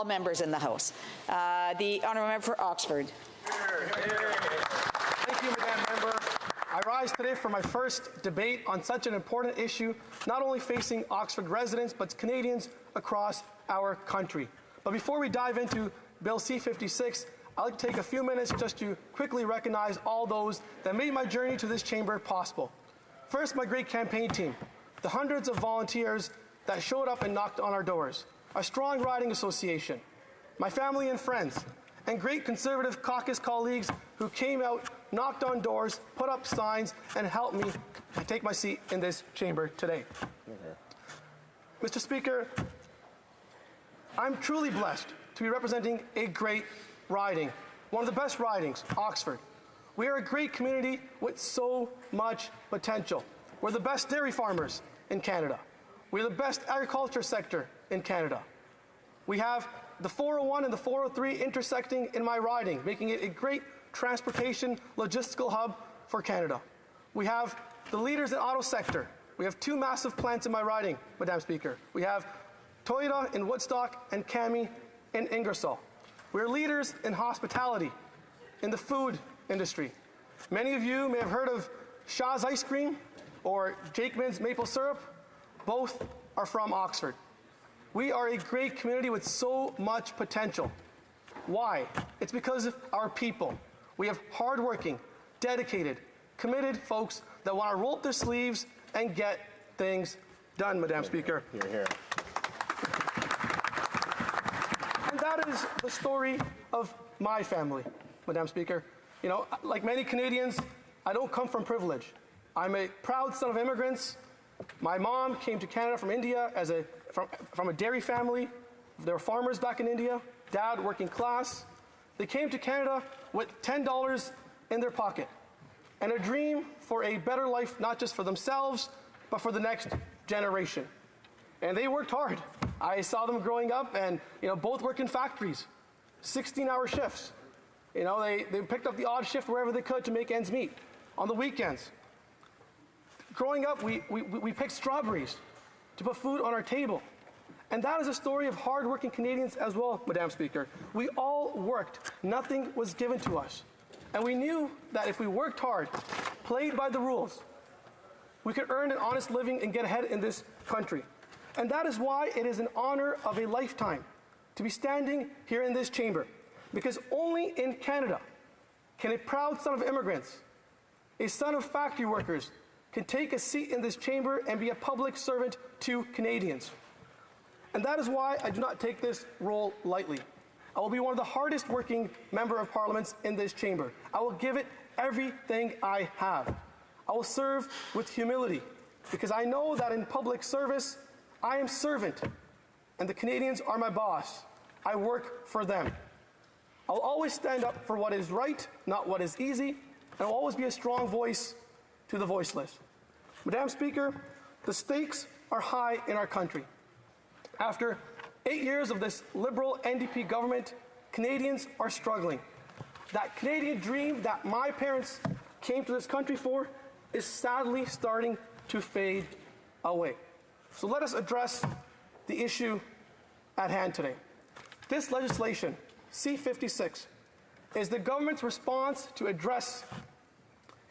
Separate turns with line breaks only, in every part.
all members in the House. The honourable member for Oxford.
Thank you, Madam Member. I rise today for my first debate on such an important issue, not only facing Oxford residents, but Canadians across our country. But before we dive into Bill C-56, I'd like to take a few minutes just to quickly recognize all those that made my journey to this chamber possible. First, my great campaign team, the hundreds of volunteers that showed up and knocked on our doors, a strong riding association, my family and friends, and great Conservative caucus colleagues who came out, knocked on doors, put up signs, and helped me take my seat in this chamber today. Mr. Speaker, I'm truly blessed to be representing a great riding, one of the best ridings, Oxford. We are a great community with so much potential. We're the best dairy farmers in Canada. We're the best agriculture sector in Canada. We have the 401 and the 403 intersecting in my riding, making it a great transportation logistical hub for Canada. We have the leaders in auto sector. We have two massive plants in my riding, Madam Speaker. We have Toyota in Woodstock and Cami in Ingersoll. We're leaders in hospitality, in the food industry. Many of you may have heard of Shaw's Ice Cream or Jakeman's Maple Syrup. Both are from Oxford. We are a great community with so much potential. Why? It's because of our people. We have hardworking, dedicated, committed folks that want to roll up their sleeves and get things done, Madam Speaker.
Hear, hear.
And that is the story of my family, Madam Speaker. You know, like many Canadians, I don't come from privilege. I'm a proud son of immigrants. My mom came to Canada from India from a dairy family. They were farmers back in India. Dad, working class. They came to Canada with $10 in their pocket and a dream for a better life, not just for themselves, but for the next generation. And they worked hard. I saw them growing up, and both worked in factories, 16-hour shifts. They picked up the odd shift wherever they could to make ends meet on the weekends. Growing up, we picked strawberries to put food on our table. And that is a story of hard-working Canadians as well, Madam Speaker. We all worked. Nothing was given to us. And we knew that if we worked hard, played by the rules, we could earn an honest living and get ahead in this country. And that is why it is an honor of a lifetime to be standing here in this chamber. Because only in Canada can a proud son of immigrants, a son of factory workers, can take a seat in this chamber and be a public servant to Canadians. And that is why I do not take this role lightly. I will be one of the hardest working member of parliaments in this chamber. I will give it everything I have. I will serve with humility because I know that in public service, I am servant and the Canadians are my boss. I work for them. I'll always stand up for what is right, not what is easy, and I'll always be a strong voice to the voiceless. Madam Speaker, the stakes are high in our country. After 8 years of this Liberal NDP government, Canadians are struggling. That Canadian dream that my parents came to this country for is sadly starting to fade away. So let us address the issue at hand today. This legislation, C-56, is the government's response to address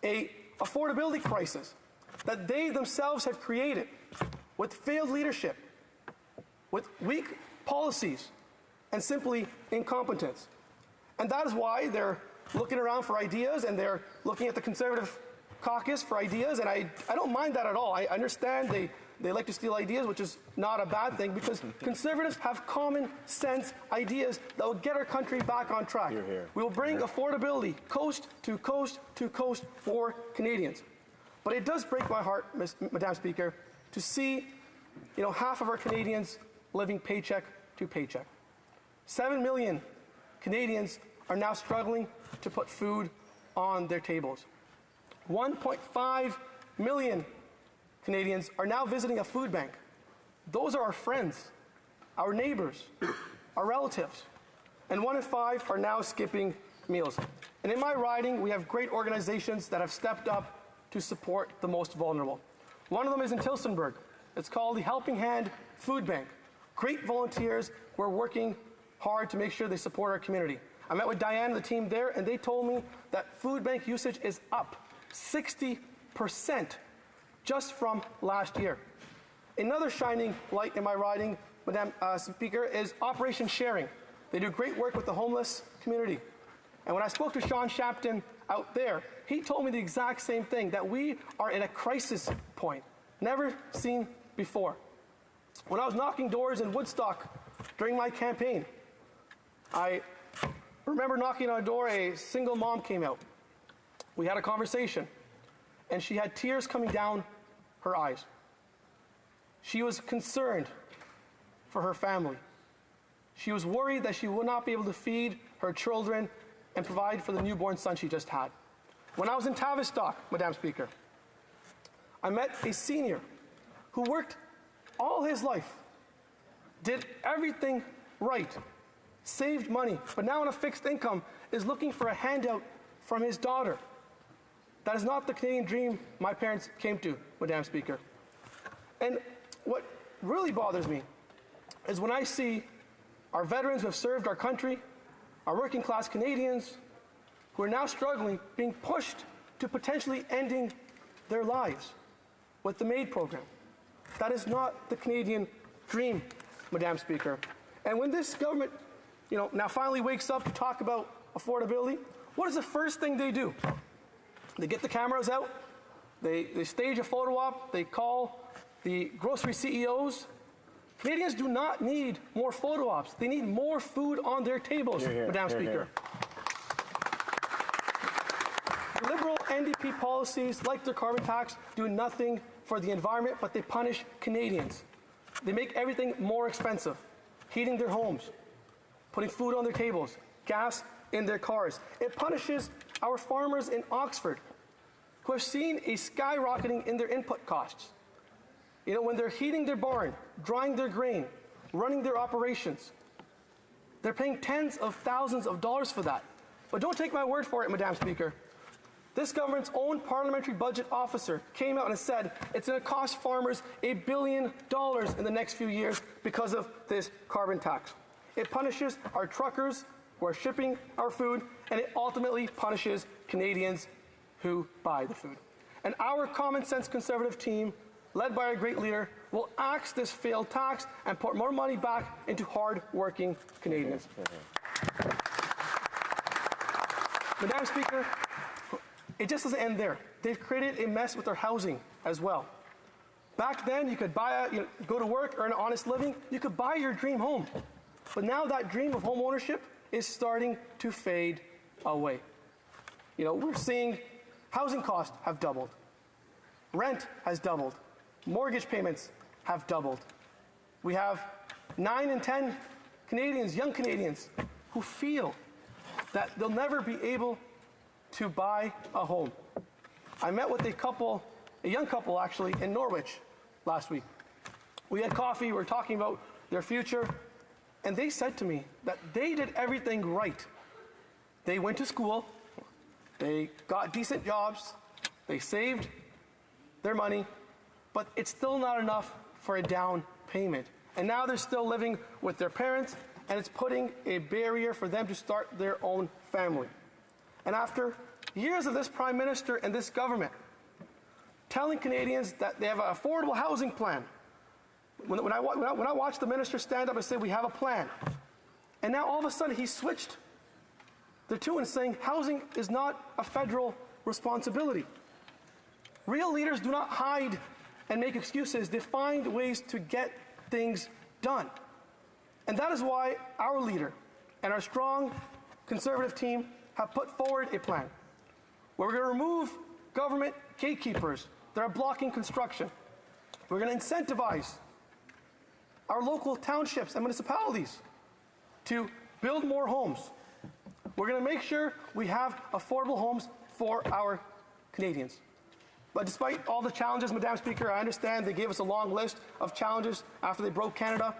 an affordability crisis that they themselves have created with failed leadership, with weak policies, and simply incompetence. And that is why they're looking around for ideas, and they're looking at the Conservative caucus for ideas, and I don't mind that at all. I understand they like to steal ideas, which is not a bad thing, because Conservatives have common sense ideas that will get our country back on track.
Hear, hear.
We will bring affordability coast to coast to coast for Canadians. But it does break my heart, Madam Speaker, to see half of our Canadians living paycheck to paycheck. 7 million Canadians are now struggling to put food on their tables. 1.5 million Canadians are now visiting a food bank. Those are our friends, our neighbors, our relatives. And 1 in 5 are now skipping meals. And in my riding, we have great organizations that have stepped up to support the most vulnerable. One of them is in Tillsonburg. It's called the Helping Hand Food Bank. Great volunteers who are working hard to make sure they support our community. I met with Diane and the team there, and they told me that food bank usage is up 60% just from last year. Another shining light in my riding, Madam Speaker, is Operation Sharing. They do great work with the homeless community. And when I spoke to Sean Shapton out there, he told me the exact same thing, that we are at a crisis point, never seen before. When I was knocking doors in Woodstock during my campaign, I remember knocking on a door, a single mom came out. We had a conversation, and she had tears coming down her eyes. She was concerned for her family. She was worried that she would not be able to feed her children and provide for the newborn son she just had. When I was in Tavistock, Madam Speaker, I met a senior who worked all his life, did everything right, saved money, but now on a fixed income is looking for a handout from his daughter. That is not the Canadian dream my parents came to, Madam Speaker. And what really bothers me is when I see our veterans who have served our country, our working class Canadians who are now struggling, being pushed to potentially ending their lives with the MAID program. That is not the Canadian dream, Madam Speaker. And when this government, now finally wakes up to talk about affordability, what is the first thing they do? They get the cameras out, they stage a photo op, they call the grocery CEOs. Canadians do not need more photo ops. They need more food on their tables, Madam Speaker. Liberal NDP policies, like their carbon tax, do nothing for the environment, but they punish Canadians. They make everything more expensive, heating their homes, putting food on their tables, gas in their cars. It punishes our farmers in Oxford, who have seen a skyrocketing in their input costs. When they're heating their barn, drying their grain, running their operations, they're paying tens of thousands of dollars for that. But don't take my word for it, Madam Speaker. This government's own parliamentary budget officer came out and said it's going to cost farmers $1 billion in the next few years because of this carbon tax. It punishes our truckers who are shipping our food, and it ultimately punishes Canadians who buy the food. And our common sense Conservative team, led by our great leader, will axe this failed tax and put more money back into hard-working Canadians. Madam Speaker, it just doesn't end there. They've created a mess with their housing as well. Back then, you could go to work, earn an honest living, you could buy your dream home. But now that dream of home ownership is starting to fade away. We're seeing housing costs have doubled. Rent has doubled. Mortgage payments have doubled. We have 9 in 10 Canadians, young Canadians, who feel that they'll never be able to buy a home. I met with a young couple actually, in Norwich last week. We had coffee, we were talking about their future, and they said to me that they did everything right. They went to school, they got decent jobs, they saved their money, but it's still not enough for a down payment. And now they're still living with their parents, and it's putting a barrier for them to start their own family. And after years of this Prime Minister and this government telling Canadians that they have an affordable housing plan, when I watched the minister stand up and say, we have a plan, and now all of a sudden he switched the two and saying housing is not a federal responsibility. Real leaders do not hide and make excuses. They find ways to get things done. And that is why our leader and our strong Conservative team have put forward a plan where we're going to remove government gatekeepers that are blocking construction. We're going to incentivize our local townships and municipalities to build more homes. We're going to make sure we have affordable homes for our Canadians. But despite all the challenges, Madam Speaker, I understand they gave us a long list of challenges after they broke Canada.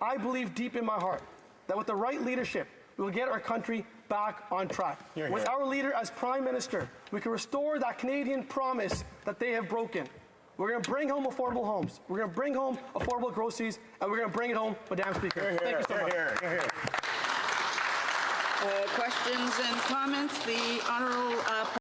I believe deep in my heart that with the right leadership, we will get our country back on track. With our leader as Prime Minister, we can restore that Canadian promise that they have broken. We're going to bring home affordable homes. We're going to bring home affordable groceries, and we're going to bring it home, Madam Speaker. Thank you so much.
questions and comments? The Honourable